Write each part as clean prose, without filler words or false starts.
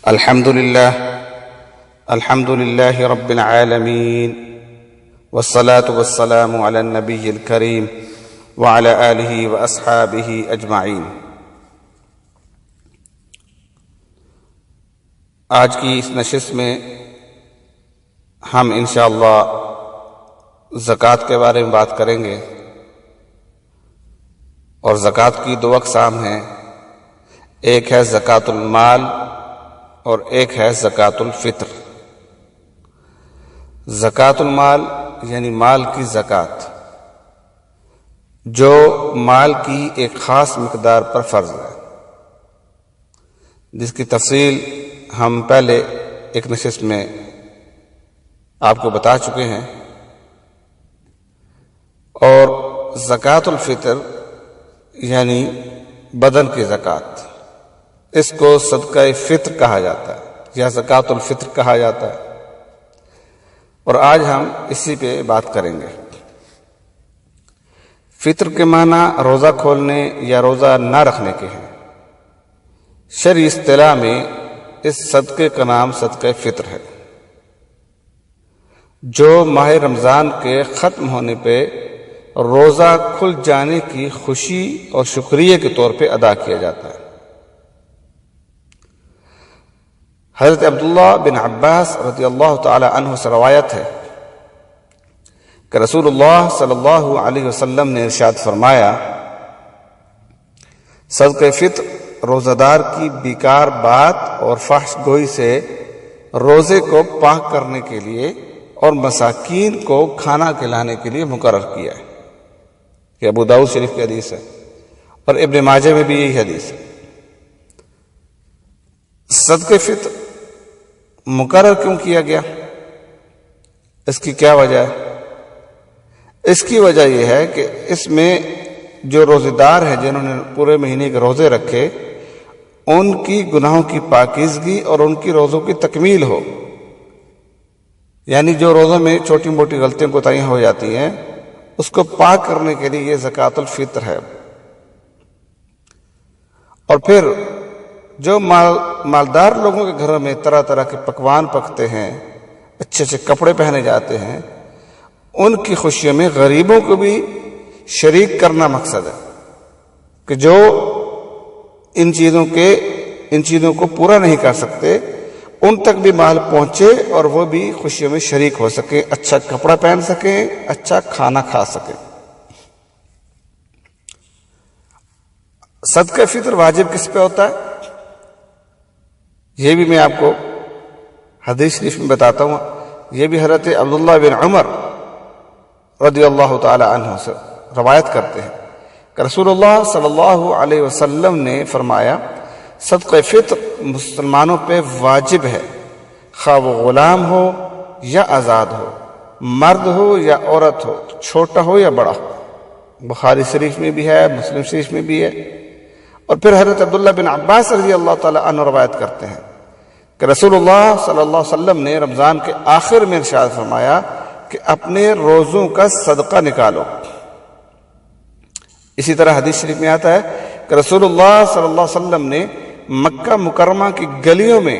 الحمد لله رب العالمين والصلاة والسلام على النبي الكريم وعلى آله وأصحابه أجمعين۔ آج کی اس نشست میں ہم انشاءاللہ زکوٰۃ کے بارے میں بات کریں گے، اور زکوٰۃ کی دو اقسام ہیں، ایک ہے زکوٰۃ المال اور ایک ہے زکوٰۃ الفطر۔ زکوٰۃ المال یعنی مال کی زکوٰۃ، جو مال کی ایک خاص مقدار پر فرض ہے، جس کی تفصیل ہم پہلے ایک نشست میں آپ کو بتا چکے ہیں۔ اور زکوٰۃ الفطر یعنی بدن کی زکوٰۃ، اس کو صدقہ فطر کہا جاتا ہے یا زکوٰۃ الفطر کہا جاتا ہے، اور آج ہم اسی پہ بات کریں گے۔ فطر کے معنی روزہ کھولنے یا روزہ نہ رکھنے کے ہیں۔ شرعی اصطلاح میں اس صدقے کا نام صدقہ فطر ہے، جو ماہ رمضان کے ختم ہونے پہ روزہ کھل جانے کی خوشی اور شکریہ کے طور پہ ادا کیا جاتا ہے۔ حضرت عبداللہ بن عباس رضی اللہ تعالی عنہ سے روایت ہے کہ رسول اللہ صلی اللہ علیہ وسلم نے ارشاد فرمایا، صدقہ فطر روزہ دار کی بیکار بات اور فحش گوئی سے روزے کو پاک کرنے کے لیے اور مساکین کو کھانا کھلانے کے لیے مقرر کیا ہے۔ یہ ابو داؤد شریف کی حدیث ہے، اور ابن ماجہ میں بھی یہی حدیث ہے۔ صدقہ فطر مقرر کیوں کیا گیا؟ اس کی کیا وجہ ہے؟ اس کی وجہ یہ ہے کہ اس میں جو روزے دار ہیں، جنہوں نے پورے مہینے کے روزے رکھے، ان کی گناہوں کی پاکیزگی اور ان کی روزوں کی تکمیل ہو۔ یعنی جو روزوں میں چھوٹی موٹی غلطیاں کوتاہیاں ہو جاتی ہیں، اس کو پاک کرنے کے لیے یہ زکوٰۃ الفطر ہے۔ اور پھر جو مالدار لوگوں کے گھروں میں طرح طرح کے پکوان پکتے ہیں، اچھے اچھے کپڑے پہنے جاتے ہیں، ان کی خوشیوں میں غریبوں کو بھی شریک کرنا مقصد ہے، کہ جو ان چیزوں کو پورا نہیں کر سکتے، ان تک بھی مال پہنچے اور وہ بھی خوشیوں میں شریک ہو سکیں، اچھا کپڑا پہن سکیں، اچھا کھانا کھا سکیں۔ صدقہ فطر واجب کس پہ ہوتا ہے؟ یہ بھی میں آپ کو حدیث شریف میں بتاتا ہوں۔ یہ بھی حضرت عبداللہ بن عمر رضی اللہ تعالی عنہ سے روایت کرتے ہیں کہ رسول اللہ صلی اللہ علیہ وسلم نے فرمایا، صدقہ فطر مسلمانوں پہ واجب ہے، خواہ وہ غلام ہو یا آزاد ہو، مرد ہو یا عورت ہو، چھوٹا ہو یا بڑا ہو۔ بخاری شریف میں بھی ہے، مسلم شریف میں بھی ہے۔ اور پھر حضرت عبداللہ بن عباس رضی اللہ تعالی عنہ روایت کرتے ہیں کہ رسول اللہ صلی اللہ علیہ وسلم نے رمضان کے آخر میں ارشاد فرمایا کہ اپنے روزوں کا صدقہ نکالو۔ اسی طرح حدیث شریف میں آتا ہے کہ رسول اللہ صلی اللہ علیہ وسلم نے مکہ مکرمہ کی گلیوں میں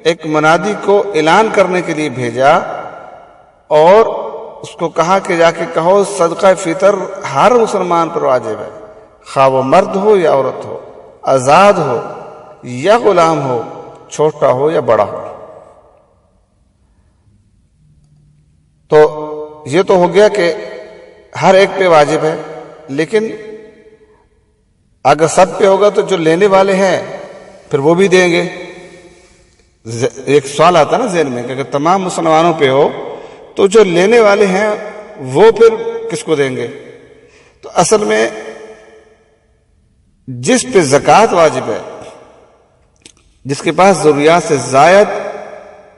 ایک منادی کو اعلان کرنے کے لیے بھیجا، اور اس کو کہا کہ جا کے کہو، صدقہ فطر ہر مسلمان پر واجب ہے، خواہ وہ مرد ہو یا عورت ہو، آزاد ہو یا غلام ہو، چھوٹا ہو یا بڑا ہو۔ تو یہ تو ہو گیا کہ ہر ایک پہ واجب ہے، لیکن اگر سب پہ ہوگا تو جو لینے والے ہیں پھر وہ بھی دیں گے۔ ایک سوال آتا نا ذہن میں کہ اگر تمام مسلمانوں پہ ہو تو جو لینے والے ہیں وہ پھر کس کو دیں گے؟ تو اصل میں جس پہ زکوٰۃ واجب ہے، جس کے پاس ضروریات سے زائد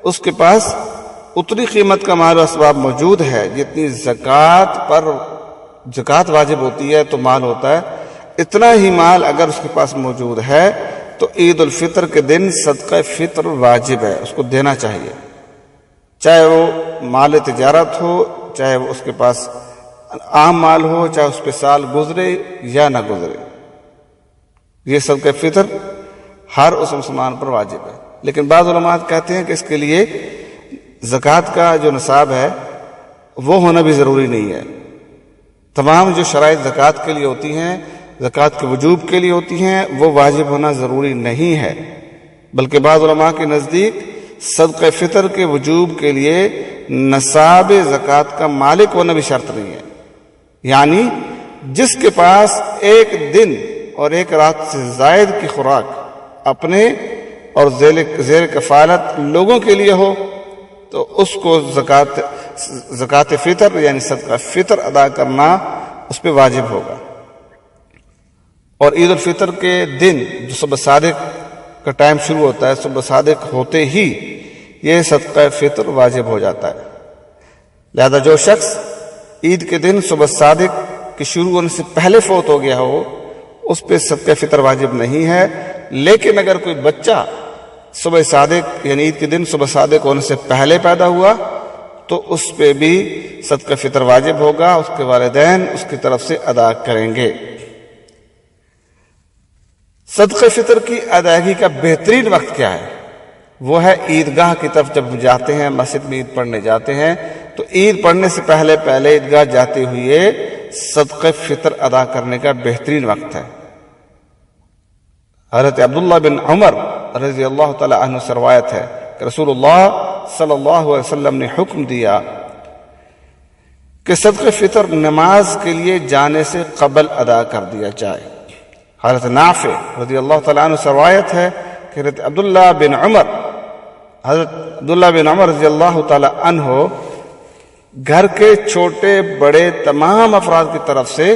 اس کے پاس اتنی قیمت کا مال و اسباب موجود ہے جتنی زکوٰۃ واجب ہوتی ہے تو مال ہوتا ہے، اتنا ہی مال اگر اس کے پاس موجود ہے تو عید الفطر کے دن صدقہ فطر واجب ہے، اس کو دینا چاہیے، چاہے وہ مال تجارت ہو، چاہے وہ اس کے پاس عام مال ہو، چاہے اس پہ سال گزرے یا نہ گزرے۔ یہ صدقہ فطر ہر اس مسلمان پر واجب ہے، لیکن بعض علماء کہتے ہیں کہ اس کے لیے زکوٰۃ کا جو نصاب ہے وہ ہونا بھی ضروری نہیں ہے. تمام جو شرائط زکوٰۃ کے لیے ہوتی ہیں، زکوٰۃ کے وجوب کے لیے ہوتی ہیں، وہ واجب ہونا ضروری نہیں ہے، بلکہ بعض علماء کے نزدیک صدقہ فطر کے وجوب کے لیے نصاب زکوٰۃ کا مالک ہونا بھی شرط نہیں ہے. یعنی جس کے پاس ایک دن اور ایک رات سے زائد کی خوراک اپنے اور زیر کفالت لوگوں کے لیے ہو تو اس کو زکوٰۃ فطر یعنی صدقہ فطر ادا کرنا اس پہ واجب ہوگا. اور عید الفطر کے دن جو صبح صادق کا ٹائم شروع ہوتا ہے، صبح صادق ہوتے ہی یہ صدقہ فطر واجب ہو جاتا ہے. لہذا جو شخص عید کے دن صبح صادق کے شروع ہونے سے پہلے فوت ہو گیا ہو اس پہ صدقہ فطر واجب نہیں ہے. لیکن اگر کوئی بچہ صبح صادق یعنی عید کے دن صبح صادق ہونے سے پہلے پیدا ہوا تو اس پہ بھی صدقہ فطر واجب ہوگا، اس کے والدین اس کی طرف سے ادا کریں گے. صدقہ فطر کی ادائیگی کا بہترین وقت کیا ہے؟ وہ ہے عیدگاہ کی طرف جب جاتے ہیں، مسجد میں عید پڑھنے جاتے ہیں تو عید پڑھنے سے پہلے عیدگاہ جاتے ہوئے صدقہ فطر ادا کرنے کا بہترین وقت ہے. حضرت عبداللہ بن عمر رضی اللہ تعالی عنہ سے روایت ہے کہ رسول اللہ صلی اللہ علیہ وسلم نے حکم دیا کہ صدقہ فطر نماز کے لیے جانے سے قبل ادا کر دیا جائے. حضرت نافع رضی اللہ تعالیٰ عنہ سے روایت ہے کہ حضرت عبداللہ بن عمر رضی اللہ تعالیٰ عنہ گھر کے چھوٹے بڑے تمام افراد کی طرف سے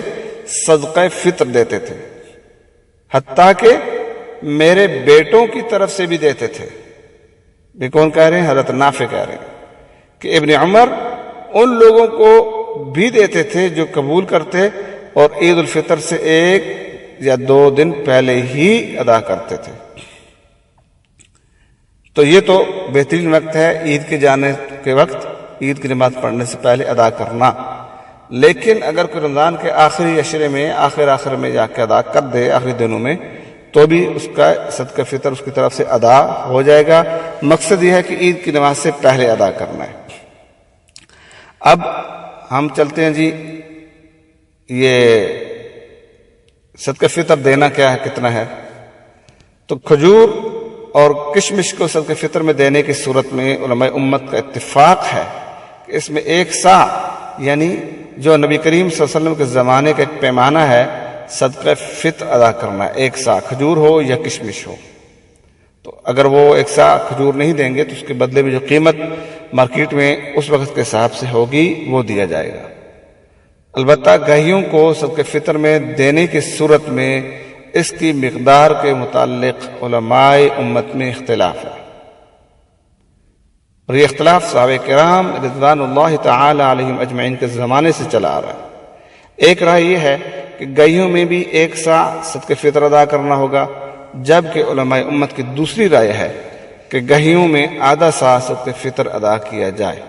صدقہ فطر دیتے تھے، حتیٰ کہ میرے بیٹوں کی طرف سے بھی دیتے تھے. یہ کون کہہ رہے ہیں؟ حضرت نافع کہہ رہے ہیں کہ ابن عمر ان لوگوں کو بھی دیتے تھے جو قبول کرتے اور عید الفطر سے 1 یا 2 دن پہلے ہی ادا کرتے تھے. تو یہ تو بہترین وقت ہے عید کے جانے کے وقت عید کی نماز پڑھنے سے پہلے ادا کرنا. لیکن اگر کوئی رمضان کے آخری عشرے میں آخر میں جا کے ادا کر دے آخری دنوں میں تو بھی اس کا صدقہ فطر اس کی طرف سے ادا ہو جائے گا. مقصد یہ ہے کہ عید کی نماز سے پہلے ادا کرنا ہے. اب ہم چلتے ہیں جی یہ صدقہ فطر دینا کیا ہے، کتنا ہے. تو کھجور اور کشمش کو صدقہ فطر میں دینے کی صورت میں علماء امت کا اتفاق ہے کہ اس میں 1 سا یعنی جو نبی کریم صلی اللہ علیہ وسلم کے زمانے کا ایک پیمانہ ہے صدقہ فطر ادا کرنا ہے. 1 سا کھجور ہو یا کشمش ہو. تو اگر وہ 1 سا کھجور نہیں دیں گے تو اس کے بدلے میں جو قیمت مارکیٹ میں اس وقت کے حساب سے ہوگی وہ دیا جائے گا. البتہ گاہیوں کو صدقہ فطر میں دینے کی صورت میں اس کی مقدار کے متعلق علماء امت میں اختلاف ہے، اور یہ اختلاف صحابہ کرام رضوان اللہ تعالی علیہم اجمعین کے زمانے سے چلا آ رہا ہے. ایک رائے یہ ہے کہ گاہیوں میں بھی 1 سا صدقہ فطر ادا کرنا ہوگا، جبکہ علماء امت کی دوسری رائے ہے کہ گاہیوں میں آدھا سا صدقہ فطر ادا کیا جائے.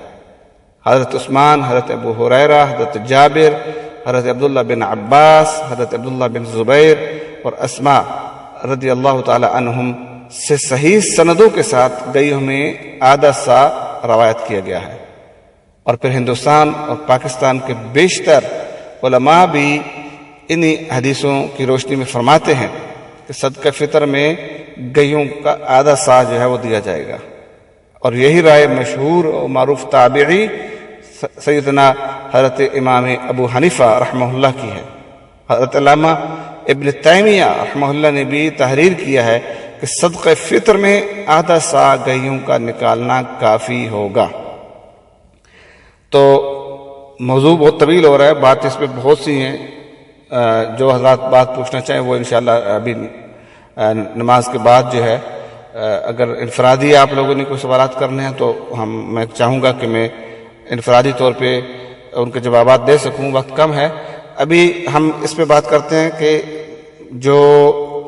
حضرت عثمان، حضرت ابو ہریرہ، حضرت جابر، حضرت عبداللہ بن عباس، حضرت عبداللہ بن زبیر اور اسماء رضی اللہ تعالی عنہم سے صحیح سندوں کے ساتھ گاہیوں میں آدھا سا روایت کیا گیا ہے. اور پھر ہندوستان اور پاکستان کے بیشتر علماء بھی انہی حدیثوں کی روشنی میں فرماتے ہیں کہ صدقہ فطر میں گاہیوں کا آدھا سا جو ہے وہ دیا جائے گا. اور یہی رائے مشہور اور معروف تابعی سیدنا حضرت امام ابو حنیفہ رحمہ اللہ کی ہے. حضرت علامہ ابن تیمیہ رحمہ اللہ نے بھی تحریر کیا ہے کہ صدقہ فطر میں آدھا سا گاہیوں کا نکالنا کافی ہوگا. تو موضوع بہت طویل ہو رہا ہے، بات اس پہ بہت سی ہیں. جو حضرات بات پوچھنا چاہیں وہ انشاءاللہ ابھی نماز کے بعد جو ہے اگر انفرادی آپ لوگوں نے کوئی سوالات کرنے ہیں تو میں چاہوں گا کہ میں انفرادی طور پہ ان کے جوابات دے سکوں. وقت کم ہے. ابھی ہم اس پہ بات کرتے ہیں کہ جو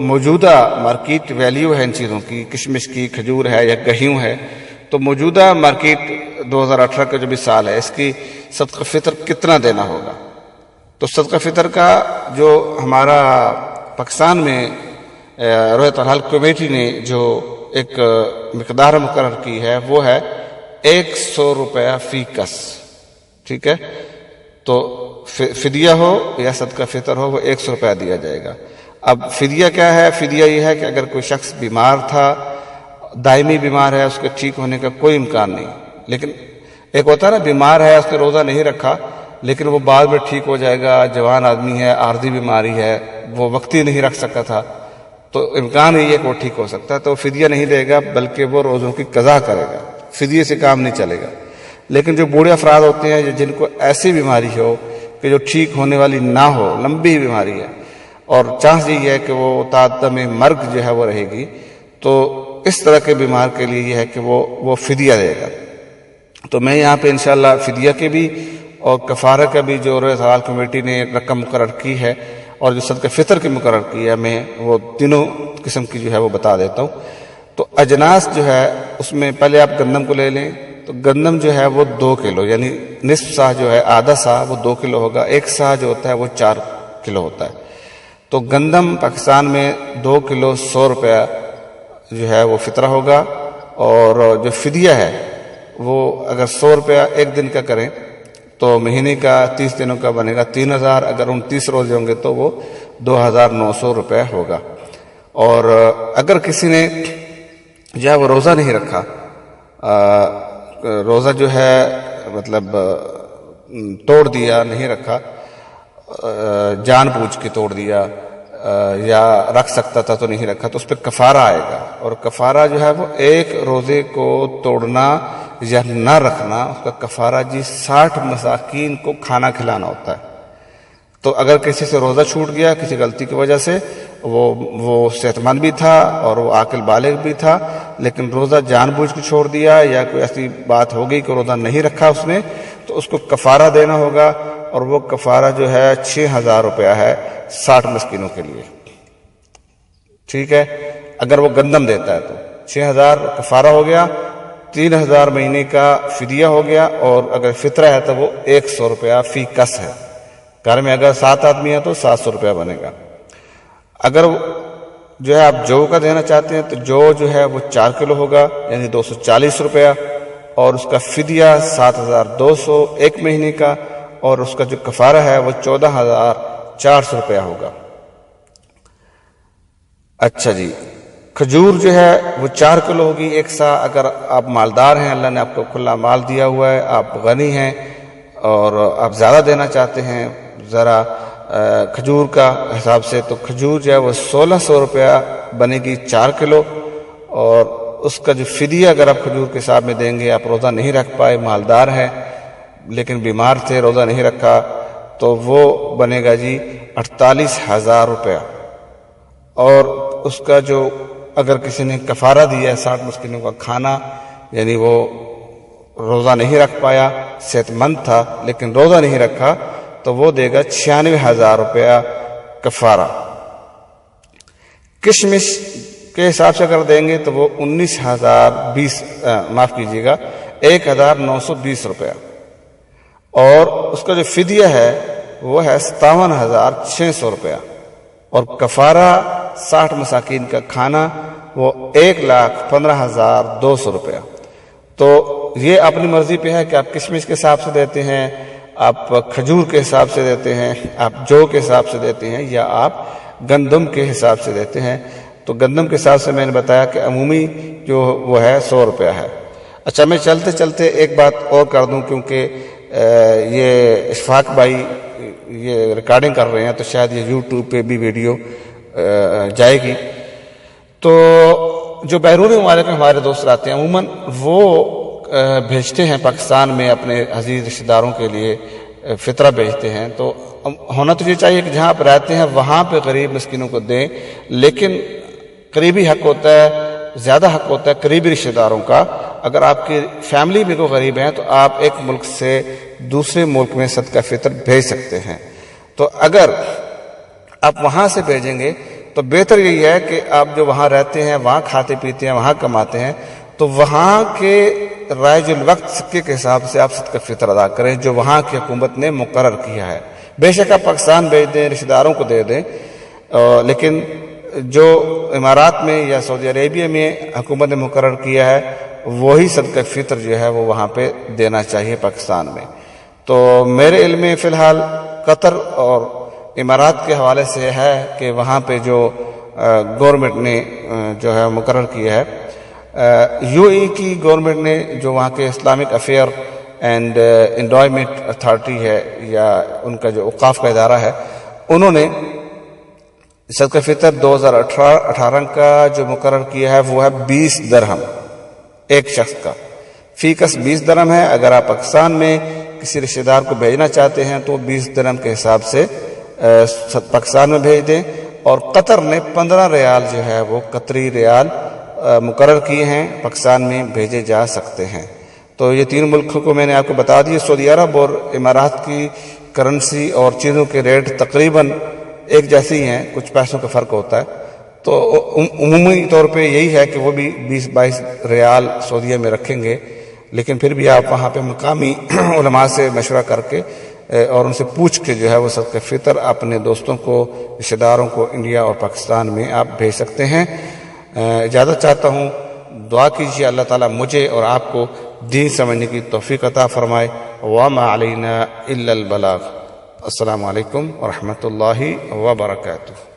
موجودہ مارکیٹ ویلیو ہے ان چیزوں کی، کشمش کی، کھجور ہے یا گہیوں ہے، تو موجودہ مارکیٹ 2018 کا جو بھی سال ہے اس کی صدقہ فطر کتنا دینا ہوگا. تو صدقہ فطر کا جو ہمارا پاکستان میں روایت الحال کمیٹی نے جو ایک مقدار مقرر کی ہے وہ ہے 100 روپیہ فی کس، ٹھیک ہے؟ تو فدیہ ہو یا صدقہ فطر ہو وہ 100 روپیہ دیا جائے گا۔ اب فدیہ کیا ہے؟ فدیہ یہ ہے کہ اگر کوئی شخص بیمار تھا، دائمی بیمار ہے، اس کے ٹھیک ہونے کا کوئی امکان نہیں، لیکن ایک ہوتا ہے نا بیمار ہے، اس نے روزہ نہیں رکھا لیکن وہ بعد میں ٹھیک ہو جائے گا، جوان آدمی ہے، عارضی بیماری ہے، وہ وقتی نہیں رکھ سکا تھا، تو امکان ہی ہے کہ وہ ٹھیک ہو سکتا ہے، تو فدیہ نہیں دے گا بلکہ وہ روزوں کی قضا کرے گا، فدیے سے کام نہیں چلے گا۔ لیکن جو بوڑھے افراد ہوتے ہیں جن کو ایسی بیماری ہو کہ جو ٹھیک ہونے والی نہ ہو، لمبی بیماری ہے اور چانس یہ ہے کہ وہ تعدم مرگ جو ہے وہ رہے گی، تو اس طرح کے بیمار کے لیے یہ ہے کہ وہ فدیہ دے گا۔ تو میں یہاں پہ انشاءاللہ فدیہ کے بھی اور کفارہ کا بھی جو روزہ حلال کمیٹی نے رقم مقرر کی ہے اور جو صدقہ فطر کی مقرر کی ہے، میں وہ تینوں قسم کی جو ہے وہ بتا دیتا ہوں۔ تو اجناس جو ہے اس میں پہلے آپ گندم کو لے لیں، تو گندم جو ہے وہ 2 کلو، یعنی نصف سا جو ہے، آدھا سا وہ 2 کلو ہوگا، 1 سا جو ہوتا ہے وہ 4 کلو ہوتا ہے۔ تو گندم پاکستان میں 2 کلو 100 روپیہ جو ہے وہ فطرہ ہوگا، اور جو فدیہ ہے وہ اگر 100 روپیہ ایک دن کا کریں تو مہینے کا 30 دنوں کا بنے گا 3000، اگر 29 روزے ہوں گے تو وہ 2900 روپیہ ہوگا۔ اور اگر کسی نے جو ہے وہ روزہ نہیں رکھا، روزہ جو ہے مطلب توڑ دیا، نہیں رکھا، جان بوجھ کے توڑ دیا، یا رکھ سکتا تھا تو نہیں رکھا، تو اس پہ کفارہ آئے گا، اور کفارہ جو ہے وہ ایک روزے کو توڑنا یا نہ رکھنا، اس کا کفارہ 60 مساکین کو کھانا کھلانا ہوتا ہے۔ تو اگر کسی سے روزہ چھوٹ گیا کسی غلطی کی وجہ سے، وہ صحت مند بھی تھا اور وہ عاقل بالغ بھی تھا، لیکن روزہ جان بوجھ کے چھوڑ دیا یا کوئی ایسی بات ہو گئی کہ روزہ نہیں رکھا اس نے، تو اس کو کفارہ دینا ہوگا، اور وہ کفارہ جو ہے 6000 روپیہ ہے 60 مسکینوں کے لیے، ٹھیک ہے؟ اگر وہ گندم دیتا ہے تو 6000 کفارہ ہو گیا، 3000 مہینے کا فدیہ ہو گیا، اور اگر فطرہ ہے تو وہ 100 روپیہ فی کس ہے۔ گھر میں اگر 7 آدمی ہیں تو 700 روپیہ بنے گا۔ اگر جو ہے آپ جو کا دینا چاہتے ہیں تو جو ہے وہ 4 کلو ہوگا، یعنی 240 روپیہ، اور اس کا فدیہ 7200 ایک مہینے کا، اور اس کا جو کفارہ ہے وہ 14400 روپیہ ہوگا۔ اچھا جی، کھجور جو ہے وہ 4 کلو ہوگی 1 سا۔ اگر آپ مالدار ہیں، اللہ نے آپ کو کھلا مال دیا ہوا ہے، آپ غنی ہیں اور آپ زیادہ دینا چاہتے ہیں ذرا کھجور کا حساب سے، تو کھجور جو ہے وہ 1600 روپیہ بنے گی 4 کلو، اور اس کا جو فدیہ اگر آپ کھجور کے حساب میں دیں گے، آپ روزہ نہیں رکھ پائے، مالدار ہیں لیکن بیمار تھے، روزہ نہیں رکھا، تو وہ بنے گا جی 48000 روپیہ۔ اور اس کا جو اگر کسی نے کفارہ دیا ہے 60 مسکینوں کا کھانا، یعنی وہ روزہ نہیں رکھ پایا، صحت مند تھا لیکن روزہ نہیں رکھا، تو وہ دے گا 96000 روپیہ کفارہ۔ کشمش کے حساب سے اگر دیں گے تو وہ 19,920 روپیہ، اور اس کا جو فدیہ ہے وہ ہے 57,600 روپیہ، اور کفارہ 60 مساکین کا کھانا وہ 1,15,200 روپیہ۔ تو یہ اپنی مرضی پہ ہے کہ آپ کشمش کے حساب سے دیتے ہیں، آپ کھجور کے حساب سے دیتے ہیں، آپ جو کے حساب سے دیتے ہیں، یا آپ گندم کے حساب سے دیتے ہیں۔ تو گندم کے حساب سے میں نے بتایا کہ عمومی جو وہ ہے 100 روپیہ ہے۔ اچھا، میں چلتے چلتے ایک بات اور کر دوں، کیونکہ یہ اشفاق بھائی یہ ریکارڈنگ کر رہے ہیں تو شاید یہ یوٹیوب پہ بھی ویڈیو جائے گی۔ تو جو بیرونی ممالک میں ہمارے دوست آتے ہیں عموماً وہ بھیجتے ہیں پاکستان میں اپنے عزیز رشتہ داروں کے لیے فطرہ بھیجتے ہیں، تو ہونا تو یہ چاہیے کہ جہاں آپ رہتے ہیں وہاں پہ غریب مسکینوں کو دیں، لیکن قریبی حق ہوتا ہے، زیادہ حق ہوتا ہے قریبی رشتہ داروں کا۔ اگر آپ کی فیملی میں کوئی غریب ہیں تو آپ ایک ملک سے دوسرے ملک میں صدقہ فطر بھیج سکتے ہیں۔ تو اگر آپ وہاں سے بھیجیں گے تو بہتر یہی ہے کہ آپ جو وہاں رہتے ہیں، وہاں کھاتے پیتے ہیں، وہاں کماتے ہیں، تو وہاں کے رائج الوقت سکے کے حساب سے آپ صدقہ فطر ادا کریں جو وہاں کی حکومت نے مقرر کیا ہے۔ بے شک آپ پاکستان بھیج دیں، رشتہ داروں کو دے دیں، لیکن جو امارات میں یا سعودی عربیہ میں حکومت نے مقرر کیا ہے وہی صدقہ فطر جو ہے وہ وہاں پہ دینا چاہیے پاکستان میں. تو میرے علم میں فی الحال قطر اور امارات کے حوالے سے ہے کہ وہاں پہ جو گورنمنٹ نے جو ہے مقرر کیا ہے. یو اے کی گورنمنٹ نے جو وہاں کے اسلامک افیئر اینڈ انڈوائمنٹ اتھارٹی ہے یا ان کا جو اوقاف کا ادارہ ہے, انہوں نے صدقہ فطر 2018 کا جو مقرر کیا ہے وہ ہے 20 درہم ایک شخص کا. فی کس 20 درہم ہے. اگر آپ پاکستان میں کسی رشتہ دار کو بھیجنا چاہتے ہیں تو 20 درہم کے حساب سے پاکستان میں بھیج دیں. اور قطر نے 15 ریال جو ہے وہ قطری ریال مقرر کیے ہیں, پاکستان میں بھیجے جا سکتے ہیں. تو یہ 3 ملکوں کو میں نے آپ کو بتا دی. سعودی عرب اور امارات کی کرنسی اور چیزوں کے ریٹ تقریباً ایک جیسی ہیں, کچھ پیسوں کا فرق ہوتا ہے. تو عمومی طور پہ یہی ہے کہ وہ بھی 20-22 ریال سعودیہ میں رکھیں گے. لیکن پھر بھی آپ وہاں پہ مقامی علماء سے مشورہ کر کے اور ان سے پوچھ کے جو ہے وہ صدقہ فطر اپنے دوستوں کو, رشتہ داروں کو انڈیا اور پاکستان میں آپ بھیج سکتے ہیں. اجازت چاہتا ہوں, دعا کیجیے اللہ تعالیٰ مجھے اور آپ کو دین سمجھنے کی توفیق عطا فرمائے. وما علینا الا البلاغ. السلام علیکم ورحمۃ اللہ وبرکاتہ.